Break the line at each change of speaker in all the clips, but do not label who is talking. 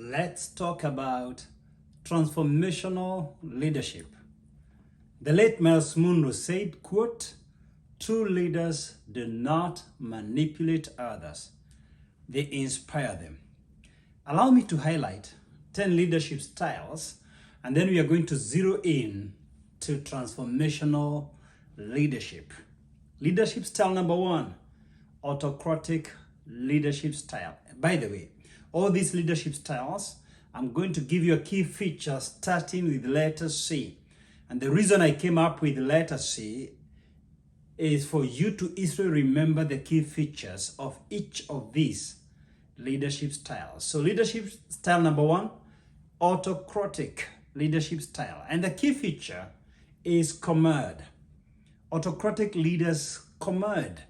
let's talk about transformational leadership. The late Miles Munro said, quote, "True leaders do not manipulate others. They inspire them." Allow me to highlight 10 leadership styles, and then we are going to zero in to transformational leadership. Leadership style number 1, autocratic leadership style. By the way, all these leadership styles, I'm going to give you a key feature starting with letter C. And the reason I came up with letter C is for you to easily remember the key features of each of these leadership styles. So leadership style number 1, autocratic leadership style. And the key feature is command. Autocratic leaders command.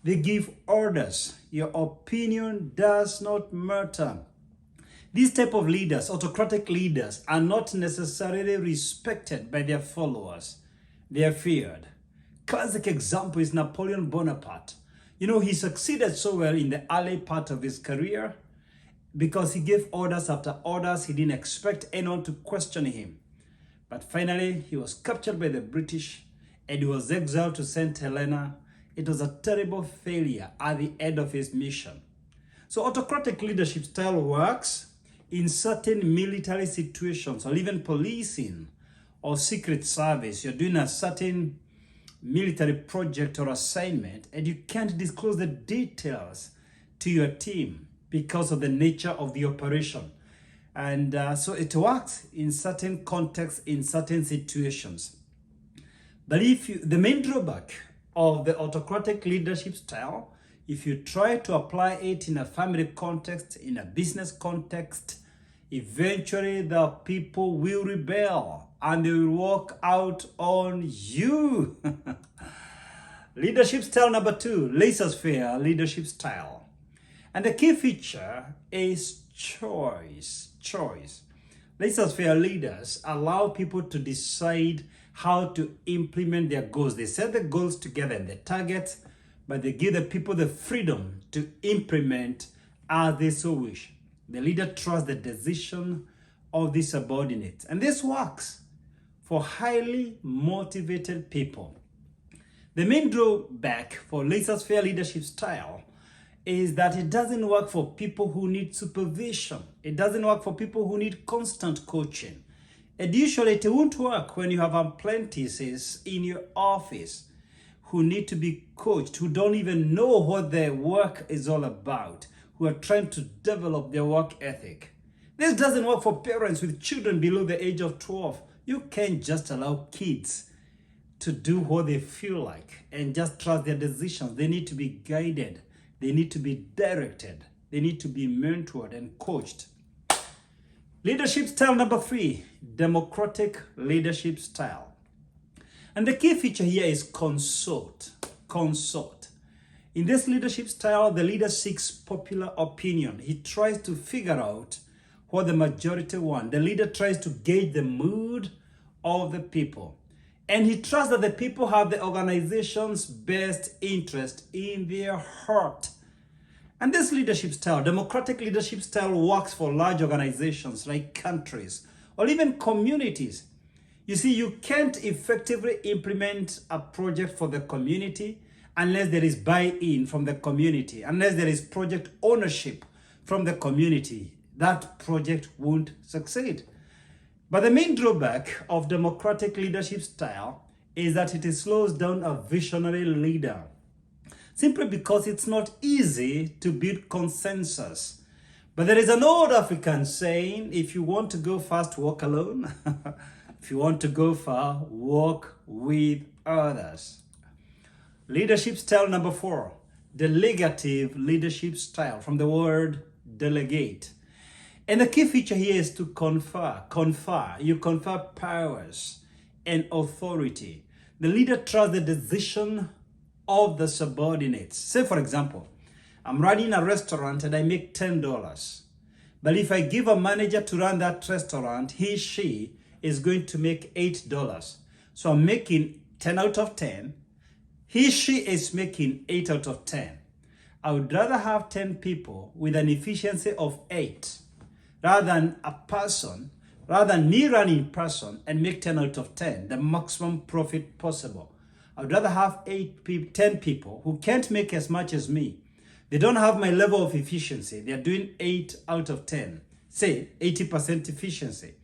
They give orders. Your opinion does not matter. These type of leaders, autocratic leaders, are not necessarily respected by their followers. They are feared. Classic example is Napoleon Bonaparte. You know, he succeeded so well in the early part of his career because he gave orders after orders. He didn't expect anyone to question him. But finally, he was captured by the British and he was exiled to St. Helena. It was a terrible failure at the end of his mission. So autocratic leadership style works in certain military situations or even policing or secret service. You're doing a certain military project or assignment and you can't disclose the details to your team because of the nature of the operation. And so it works in certain contexts, in certain situations. But the main drawback of the autocratic leadership style, if you try to apply it in a family context, in a business context, eventually the people will rebel and they will walk out on you. Leadership style number 2, laissez-faire leadership style. And the key feature is choice. Laissez-faire leaders allow people to decide how to implement their goals. They set the goals together and the targets, but they give the people the freedom to implement as they so wish. The leader trusts the decision of the subordinates. And this works for highly motivated people. The main drawback for laissez-faire leadership style is that it doesn't work for people who need supervision. It doesn't work for people who need constant coaching. And usually it won't work when you have apprentices in your office who need to be coached, who don't even know what their work is all about, who are trying to develop their work ethic. This doesn't work for parents with children below the age of 12. You can't just allow kids to do what they feel like and just trust their decisions. They need to be guided. They need to be directed. They need to be mentored and coached. Leadership style number 3, democratic leadership style. And the key feature here is consult. In this leadership style, the leader seeks popular opinion. He tries to figure out what the majority want. The leader tries to gauge the mood of the people. And he trusts that the people have the organization's best interest in their heart. And this leadership style, democratic leadership style, works for large organizations like countries or even communities. You see, you can't effectively implement a project for the community unless there is buy-in from the community, unless there is project ownership from the community. That project won't succeed. But the main drawback of democratic leadership style is that it slows down a visionary leader, simply because it's not easy to build consensus. But there is an old African saying, if you want to go fast, walk alone. If you want to go far, walk with others. Leadership style number 4, delegative leadership style, from the word delegate. And the key feature here is to confer. You confer powers and authority. The leader trusts the decision of the subordinates. Say, for example, I'm running a restaurant and I make $10. But if I give a manager to run that restaurant, she is going to make $8. So I'm making 10 out of 10. She is making 8 out of 10. I would rather have 10 people with an efficiency of 8 rather than a person, rather than me run in person and make 10 out of 10, the maximum profit possible. I would rather have 10 people who can't make as much as me. They don't have my level of efficiency. They're doing 8 out of 10, say 80% efficiency.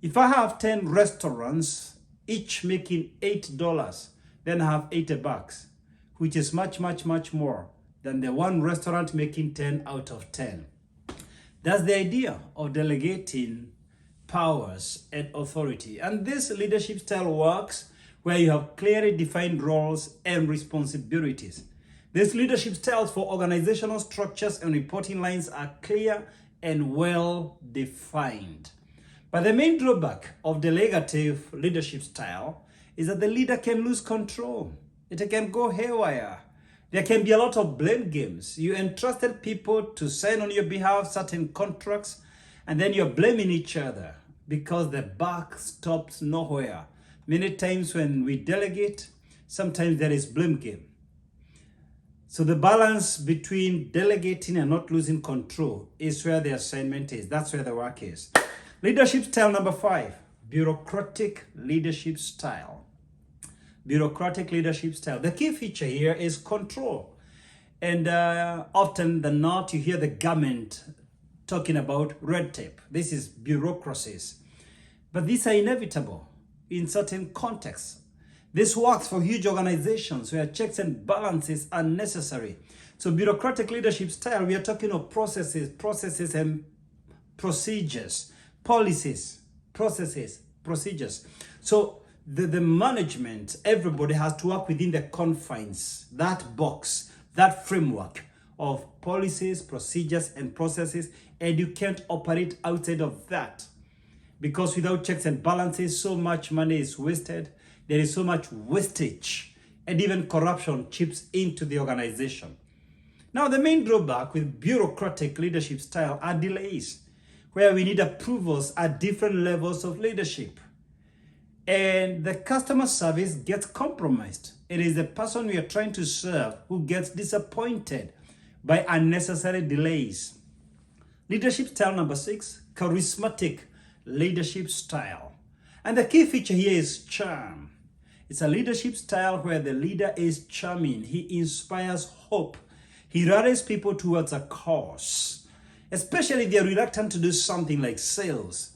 If I have 10 restaurants, each making $8, then I have $80, which is much, much, much more than the one restaurant making 10 out of 10. That's the idea of delegating powers and authority. And this leadership style works where you have clearly defined roles and responsibilities. This leadership styles for organizational structures and reporting lines are clear and well defined. But the main drawback of delegative leadership style is that the leader can lose control. It can go haywire. There can be a lot of blame games. You entrusted people to sign on your behalf certain contracts, and then you're blaming each other because the buck stops nowhere. Many times when we delegate, sometimes there is blame game. So the balance between delegating and not losing control is where the assignment is. That's where the work is. Leadership style number 5, bureaucratic leadership style. Bureaucratic leadership style. The key feature here is control. And often than not, you hear the government talking about red tape. This is bureaucracies. But these are inevitable in certain contexts. This works for huge organizations where checks and balances are necessary. So bureaucratic leadership style, we are talking of processes and procedures, policies, processes, procedures. So the management, everybody has to work within the confines, that box, that framework of policies, procedures, and processes, and you can't operate outside of that. Because without checks and balances, so much money is wasted. There is so much wastage, and even corruption chips into the organization. Now, the main drawback with bureaucratic leadership style are delays, where we need approvals at different levels of leadership. And the customer service gets compromised. It is the person we are trying to serve who gets disappointed by unnecessary delays. Leadership style number 6, charismatic leadership style. And the key feature here is charm. It's a leadership style where the leader is charming. He inspires hope. He rallies people towards a cause, especially if they're reluctant to do something like sales,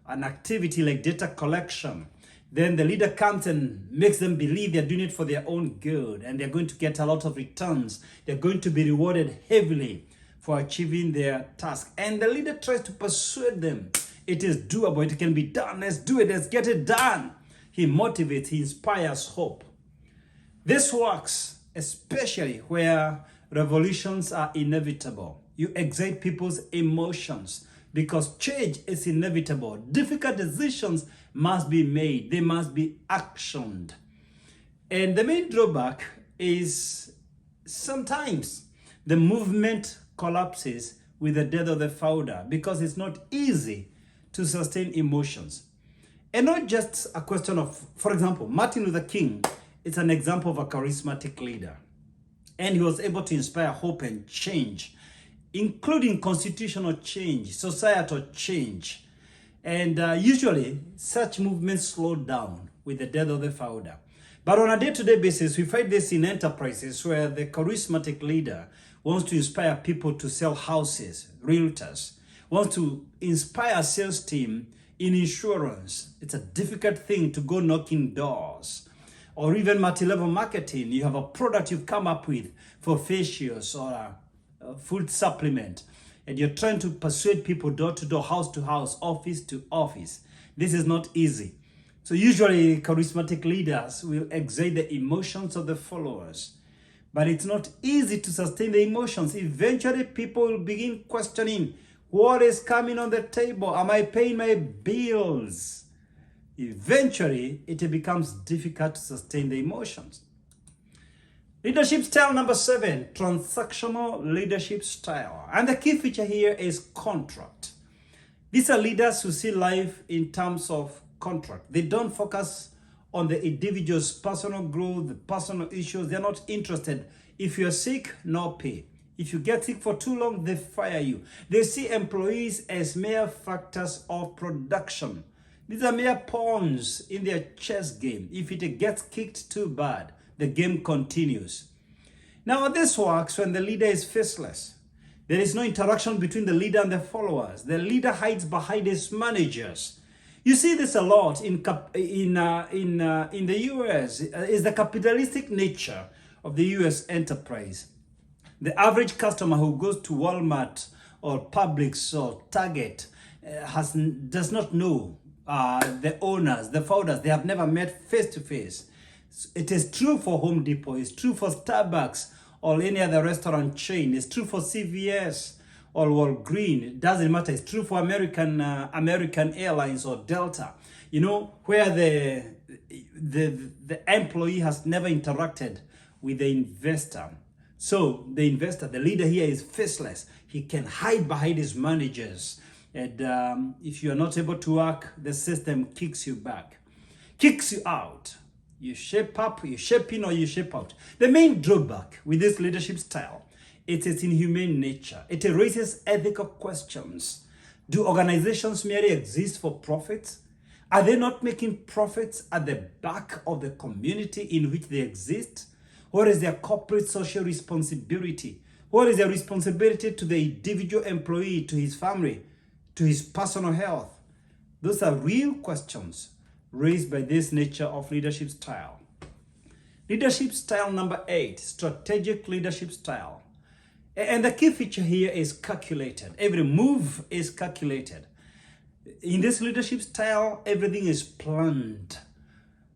an activity like data collection. Then the leader comes and makes them believe they're doing it for their own good and they're going to get a lot of returns. They're going to be rewarded heavily for achieving their task. And the leader tries to persuade them. It is doable. It can be done. Let's do it. Let's get it done. He motivates. He inspires hope. This works especially where revolutions are inevitable. You excite people's emotions because change is inevitable. Difficult decisions must be made. They must be actioned. And the main drawback is sometimes the movement collapses with the death of the founder because it's not easy to sustain emotions. And not just a question of, for example, Martin Luther King is an example of a charismatic leader. And he was able to inspire hope and change, including constitutional change, societal change. And usually, such movements slow down with the death of the founder. But on a day-to-day basis, we find this in enterprises where the charismatic leader wants to inspire people to sell houses, realtors, wants to inspire a sales team in insurance. It's a difficult thing to go knocking doors. Or even multi-level marketing. You have a product you've come up with for facials or a food supplement, and you're trying to persuade people door to door, house to house, office to office. This is not easy. So usually charismatic leaders will excite the emotions of the followers. But it's not easy to sustain the emotions. Eventually people will begin questioning, what is coming on the table? Am I paying my bills? Eventually, it becomes difficult to sustain the emotions. Leadership style number 7, transactional leadership style. And the key feature here is contract. These are leaders who see life in terms of contract. They don't focus on the individual's personal growth, the personal issues. They're not interested. If you're sick, no pay. If you get sick for too long, they fire you. They see employees as mere factors of production. These are mere pawns in their chess game. If it gets kicked too bad, the game continues. Now, this works when the leader is faceless. There is no interaction between the leader and the followers. The leader hides behind his managers. You see this a lot in the US. Is the capitalistic nature of the US enterprise. The average customer who goes to Walmart or Publix or Target does not know the owners, the founders. They have never met face to face. It is true for Home Depot. It's true for Starbucks or any other restaurant chain. It's true for CVS or Walgreens. It doesn't matter. It's true for American Airlines or Delta. You know, where the employee has never interacted with the investor. So the investor, the leader here, is faceless. He can hide behind his managers. And if you are not able to work, the system kicks you back, kicks you out. You shape up, you shape in, or you shape out. The main drawback with this leadership style, it is inhumane nature. It raises ethical questions. Do organizations merely exist for profit? Are they not making profits at the back of the community in which they exist? What is their corporate social responsibility? What is their responsibility to the individual employee, to his family, to his personal health? Those are real questions raised by this nature of leadership style. Leadership style number 8, strategic leadership style. And the key feature here is calculated. Every move is calculated. In this leadership style, everything is planned.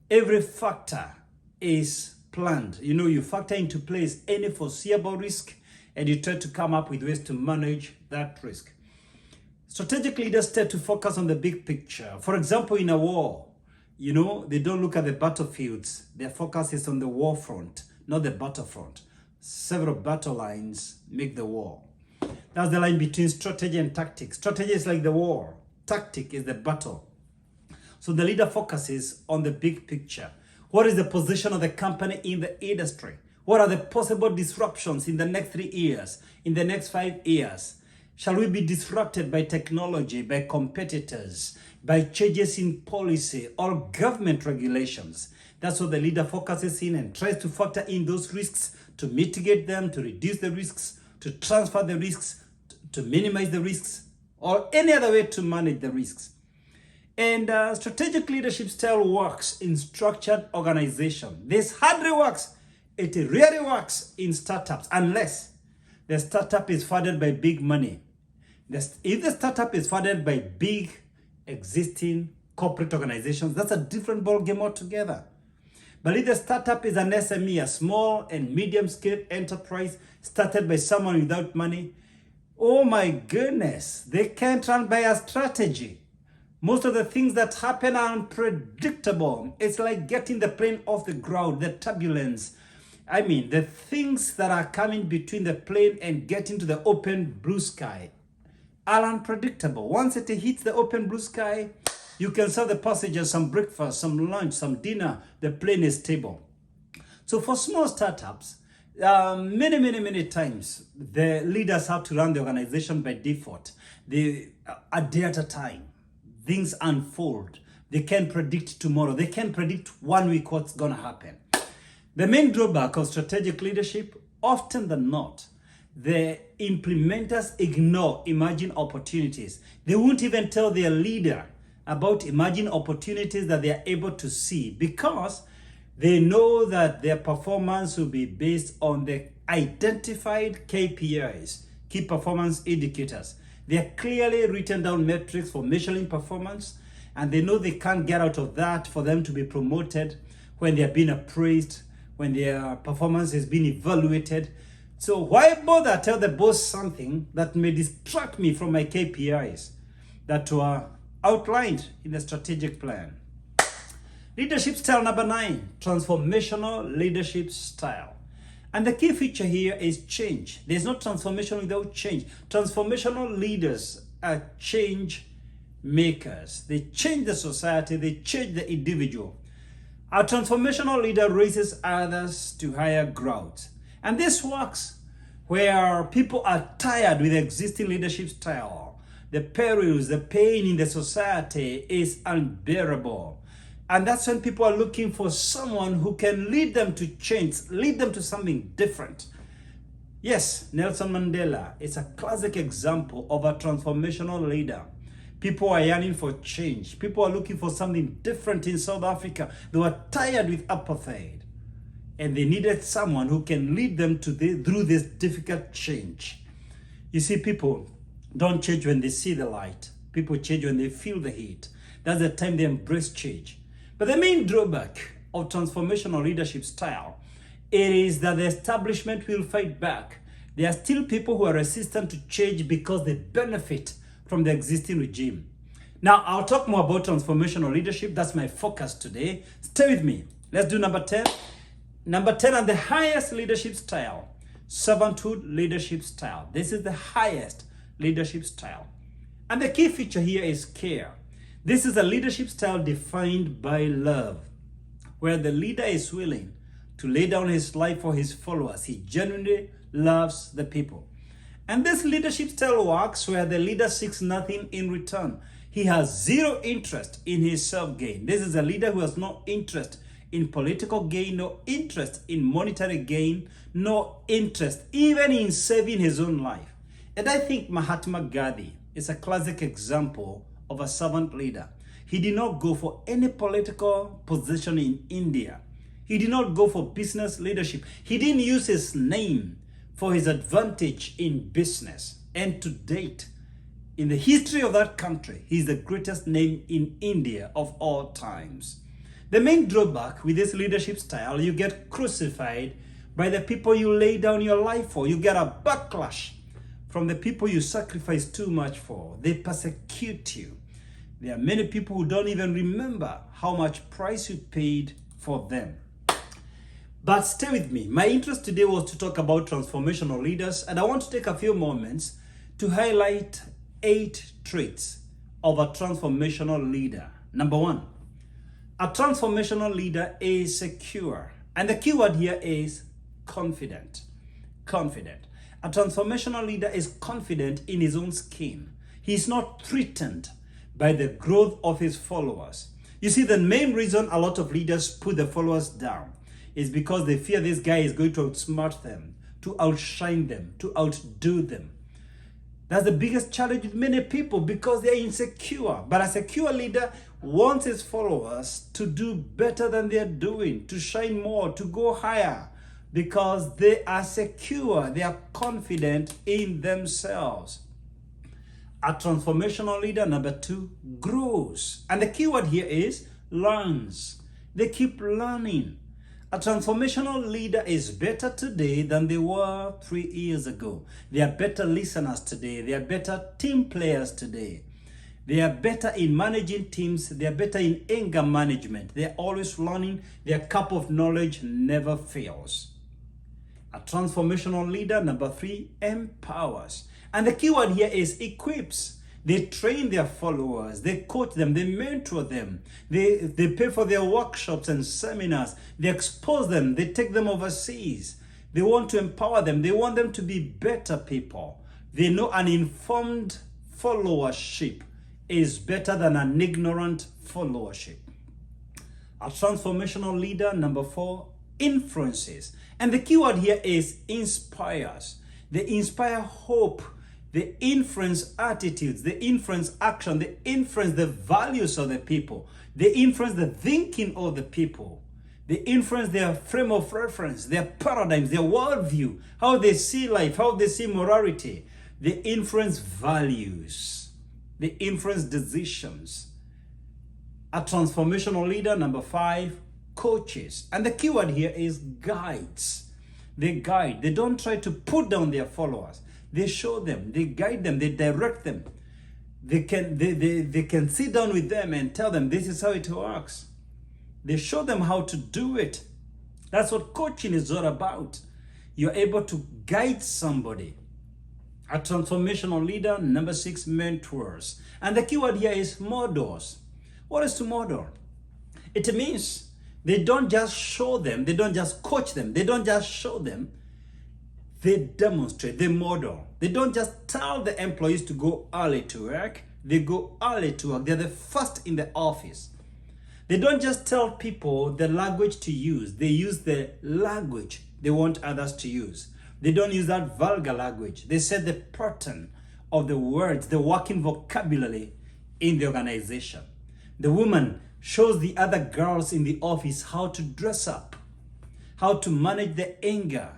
Every factor is planned. You know, you factor into place any foreseeable risk and you try to come up with ways to manage that risk. Strategic leaders tend to focus on the big picture. For example, in a war, you know, they don't look at the battlefields. Their focus is on the war front, not the battlefront. Several battle lines make the war. That's the line between strategy and tactics. Strategy is like the war. Tactic is the battle. So the leader focuses on the big picture. What is the position of the company in the industry? What are the possible disruptions in the next 3 years, in the next 5 years? Shall we be disrupted by technology, by competitors, by changes in policy or government regulations? That's what the leader focuses in and tries to factor in those risks, to mitigate them, to reduce the risks, to transfer the risks, to minimize the risks, or any other way to manage the risks. And strategic leadership style works in structured organization. This hardly works. It rarely works in startups unless the startup is funded by big money. If the startup is funded by big existing corporate organizations, that's a different ballgame altogether. But if the startup is an SME, a small and medium-scale enterprise started by someone without money, oh my goodness, they can't run by a strategy. Most of the things that happen are unpredictable. It's like getting the plane off the ground, the turbulence. I mean, the things that are coming between the plane and getting to the open blue sky are unpredictable. Once it hits the open blue sky, you can serve the passengers some breakfast, some lunch, some dinner. The plane is stable. So for small startups, many times, the leaders have to run the organization by default. They, a day at a time. Things unfold. They can't predict tomorrow. They can't predict 1 week what's going to happen. The main drawback of strategic leadership, often than not, the implementers ignore emerging opportunities. They won't even tell their leader about emerging opportunities that they are able to see because they know that their performance will be based on the identified KPIs, key performance indicators. They are clearly written down metrics for measuring performance, and they know they can't get out of that for them to be promoted when they are being appraised, when their performance is being evaluated. So why bother tell the boss something that may distract me from my KPIs that were outlined in the strategic plan? Leadership style number 9, transformational leadership style. And the key feature here is change. There's no transformation without change. Transformational leaders are change makers. They change the society, they change the individual. A transformational leader raises others to higher ground. And this works where people are tired with the existing leadership style. The perils, the pain in the society is unbearable. And that's when people are looking for someone who can lead them to change, lead them to something different. Yes, Nelson Mandela is a classic example of a transformational leader. People are yearning for change. People are looking for something different in South Africa. They were tired with apartheid, and they needed someone who can lead them through this difficult change. You see, people don't change when they see the light. People change when they feel the heat. That's the time they embrace change. But the main drawback of transformational leadership style, it is that the establishment will fight back. There are still people who are resistant to change because they benefit from the existing regime. Now, I'll talk more about transformational leadership. That's my focus today. Stay with me. Let's do number 10. Number 10, and the highest leadership style, servanthood leadership style. This is the highest leadership style. And the key feature here is care. This is a leadership style defined by love, where the leader is willing to lay down his life for his followers. He genuinely loves the people. And this leadership style works where the leader seeks nothing in return. He has zero interest in his self-gain. This is a leader who has no interest in political gain, no interest in monetary gain, no interest even in saving his own life. And I think Mahatma Gandhi is a classic example of a servant leader. He did not go for any political position in India. He did not go for business leadership. He didn't use his name for his advantage in business. And to date, in the history of that country, he's the greatest name in India of all times. The main drawback with this leadership style, you get crucified by the people you lay down your life for. You get a backlash from the people you sacrifice too much for. They persecute you. There are many people who don't even remember how much price you paid for them. But stay with me. My interest today was to talk about transformational leaders, and I want to take a few moments to highlight 8 traits of a transformational leader. Number 1, a transformational leader is secure. And the key word here is confident. Confident. A transformational leader is confident in his own skin. He is not threatened by the growth of his followers. You see, the main reason a lot of leaders put the followers down is because they fear this guy is going to outsmart them, to outshine them, to outdo them. That's the biggest challenge with many people, because they're insecure. But a secure leader wants his followers to do better than they're doing, to shine more, to go higher, because they are secure, they are confident in themselves. A transformational leader, number 2, grows. And the key word here is learns. They keep learning. A transformational leader is better today than they were 3 years ago. They are better listeners today. They are better team players today. They are better in managing teams. They are better in anger management. They are always learning. Their cup of knowledge never fails. A transformational leader, number 3, empowers. And the key word here is equips. They train their followers, they coach them, they mentor them, they pay for their workshops and seminars, they expose them, they take them overseas. They want to empower them, they want them to be better people. They know an informed followership is better than an ignorant followership. A transformational leader, number 4, influences. And the key word here is inspires. They inspire hope. They influence attitudes, they influence action, they influence the values of the people, they influence the thinking of the people, they influence their frame of reference, their paradigms, their worldview, how they see life, how they see morality. They influence values, they influence decisions. A transformational leader, number 5, coaches. And the key word here is guides. They guide, they don't try to put down their followers. They show them, they guide them, they direct them. They can sit down with them and tell them this is how it works. They show them how to do it. That's what coaching is all about. You're able to guide somebody. A transformational leader, number 6, mentors. And the key word here is models. What is to model? It means they don't just show them, they don't just coach them, they don't just show them They demonstrate, they model. They don't just tell the employees to go early to work. They go early to work. They're the first in the office. They don't just tell people the language to use. They use the language they want others to use. They don't use that vulgar language. They set the pattern of the words, the working vocabulary in the organization. The woman shows the other girls in the office how to dress up, how to manage the anger.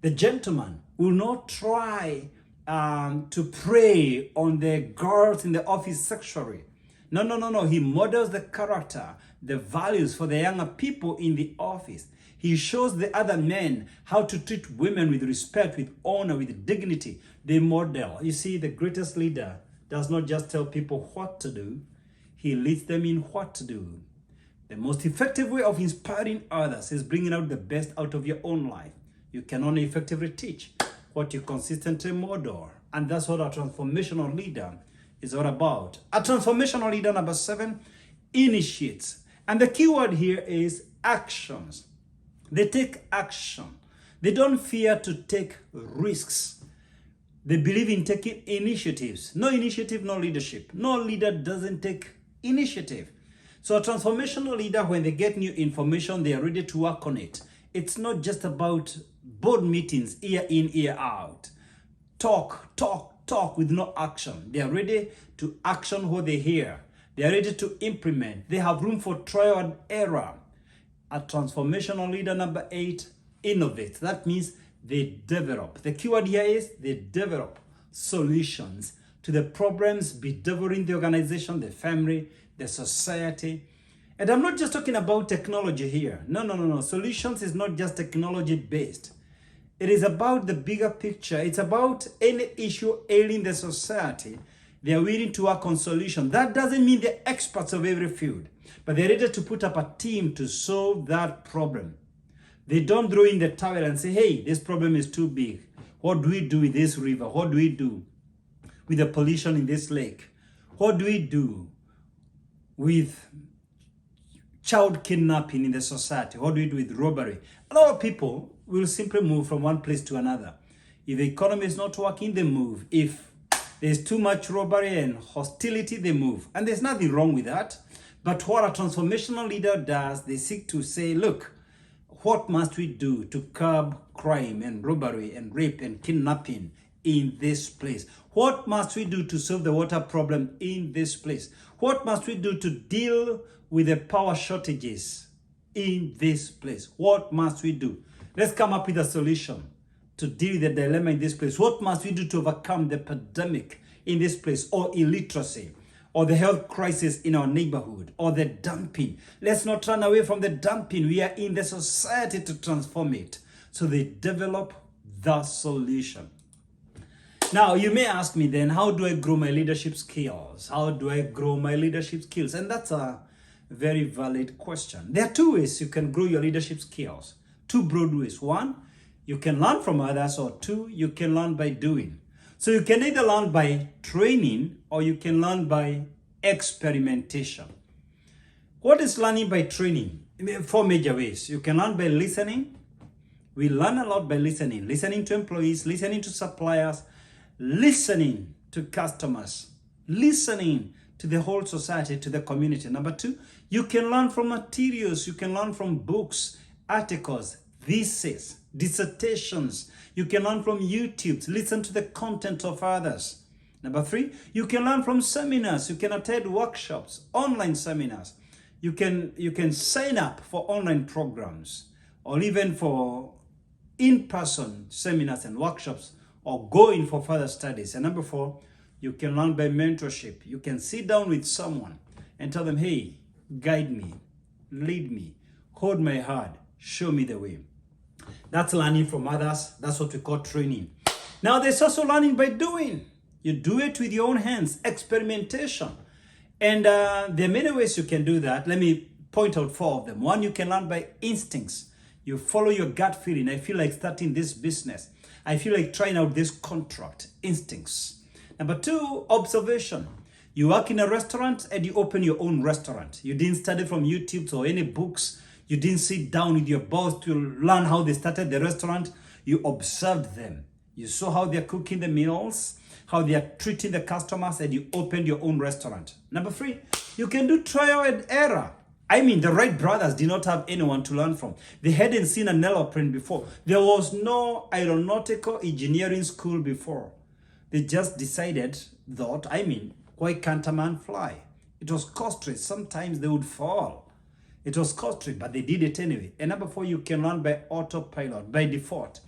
The gentleman will not try to prey on the girls in the office sexually. No. He models the character, the values for the younger people in the office. He shows the other men how to treat women with respect, with honor, with dignity. They model. You see, the greatest leader does not just tell people what to do. He leads them in what to do. The most effective way of inspiring others is bringing out the best out of your own life. You can only effectively teach what you consistently model. And that's what a transformational leader is all about. A transformational leader, number 7, initiates. And the key word here is actions. They take action. They don't fear to take risks. They believe in taking initiatives. No initiative, no leadership. No leader doesn't take initiative. So a transformational leader, when they get new information, they are ready to work on it. It's not just about board meetings, ear in, ear out. Talk with no action. They are ready to action what they hear. They are ready to implement. They have room for trial and error. A transformational leader, number 8, innovates. That means they develop. The keyword here is they develop solutions to the problems bedeviling the organization, the family, the society. And I'm not just talking about technology here. No. Solutions is not just technology based. It is about the bigger picture. It's about any issue ailing the society. They are willing to work on solutions. That doesn't mean they're experts of every field, but they're ready to put up a team to solve that problem. They don't throw in the towel and say, hey, this problem is too big. What do we do with this river? What do we do with the pollution in this lake? What do we do with child kidnapping in the society? What do we do with robbery? A lot of people will simply move from one place to another. If the economy is not working, they move. If there's too much robbery and hostility, they move. And there's nothing wrong with that. But what a transformational leader does, they seek to say, look, what must we do to curb crime and robbery and rape and kidnapping in this place? What must we do to solve the water problem in this place? What must we do to deal with the power shortages in this place? What must we do? Let's come up with a solution to deal with the dilemma in this place. What must we do to overcome the pandemic in this place, or illiteracy, or the health crisis in our neighborhood, or the dumping? Let's not run away from the dumping. We are in the society to transform it. So they develop the solution. Now, you may ask me then, how do I grow my leadership skills? How do I grow my leadership skills? And that's a very valid question. There are 2 ways you can grow your leadership skills. 2 broad ways. 1, you can learn from others, or 2, you can learn by doing. So you can either learn by training or you can learn by experimentation. What is learning by training? 4 major ways. You can learn by listening. We learn a lot by listening. Listening to employees, listening to suppliers, listening to customers, listening to the whole society, to the community. Number 2, you can learn from materials. You can learn from books, articles, theses, dissertations. You can learn from YouTube. Listen to the content of others. Number 3, you can learn from seminars. You can attend workshops, online seminars. You can sign up for online programs, or even for in-person seminars and workshops, or go in for further studies. And number 4, you can learn by mentorship. You can sit down with someone and tell them, hey, guide me, lead me, hold my hand, show me the way. That's learning from others. That's what we call training. Now, there's also learning by doing. You do it with your own hands, experimentation. And there are many ways you can do that. Let me point out 4 of them. 1, you can learn by instincts. You follow your gut feeling. I feel like starting this business. I feel like trying out this contract. Instincts. Number 2, observation. You work in a restaurant and you open your own restaurant. You didn't study from YouTube or any books. You didn't sit down with your boss to learn how they started the restaurant. You observed them. You saw how they're cooking the meals, how they are treating the customers, and you opened your own restaurant. Number 3, you can do trial and error. I mean, the Wright brothers did not have anyone to learn from. They hadn't seen an aeroplane before. There was no aeronautical engineering school before. They just decided that, why can't a man fly? It was costly. Sometimes they would fall. It was costly, but they did it anyway. And number 4, you can learn by autopilot, by default.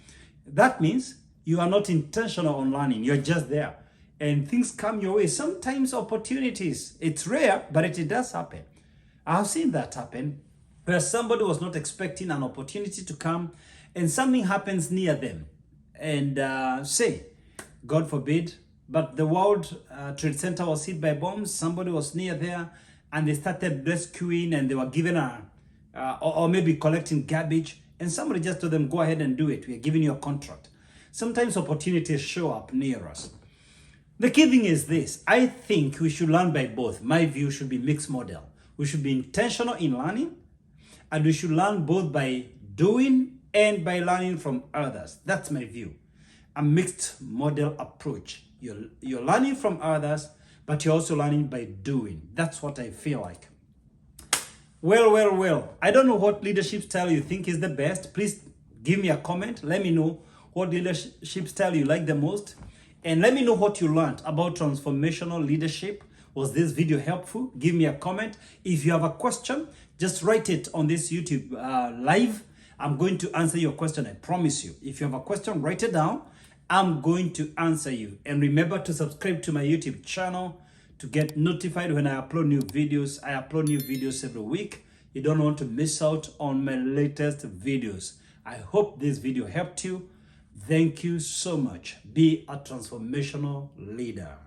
That means you are not intentional on learning. You're just there. And things come your way. Sometimes opportunities. It's rare, but it does happen. I've seen that happen where somebody was not expecting an opportunity to come and something happens near them. And say, God forbid, but the World Trade Center was hit by bombs. Somebody was near there and they started rescuing and they were given or maybe collecting garbage. And somebody just told them, go ahead and do it. We are giving you a contract. Sometimes opportunities show up near us. The key thing is this. I think we should learn by both. My view should be mixed model. We should be intentional in learning, and we should learn both by doing and by learning from others. That's my view. A mixed model approach. You're learning from others, but you're also learning by doing. That's what I feel like. Well. I don't know what leadership style you think is the best. Please give me a comment. Let me know what leadership style you like the most. And let me know what you learned about transformational leadership. Was this video helpful? Give me a comment. If you have a question, just write it on this YouTube live. I'm going to answer your question, I promise you. If you have a question, write it down. I'm going to answer you. And remember to subscribe to my YouTube channel to get notified when I upload new videos. I upload new videos every week. You don't want to miss out on my latest videos. I hope this video helped you. Thank you so much. Be a transformational leader.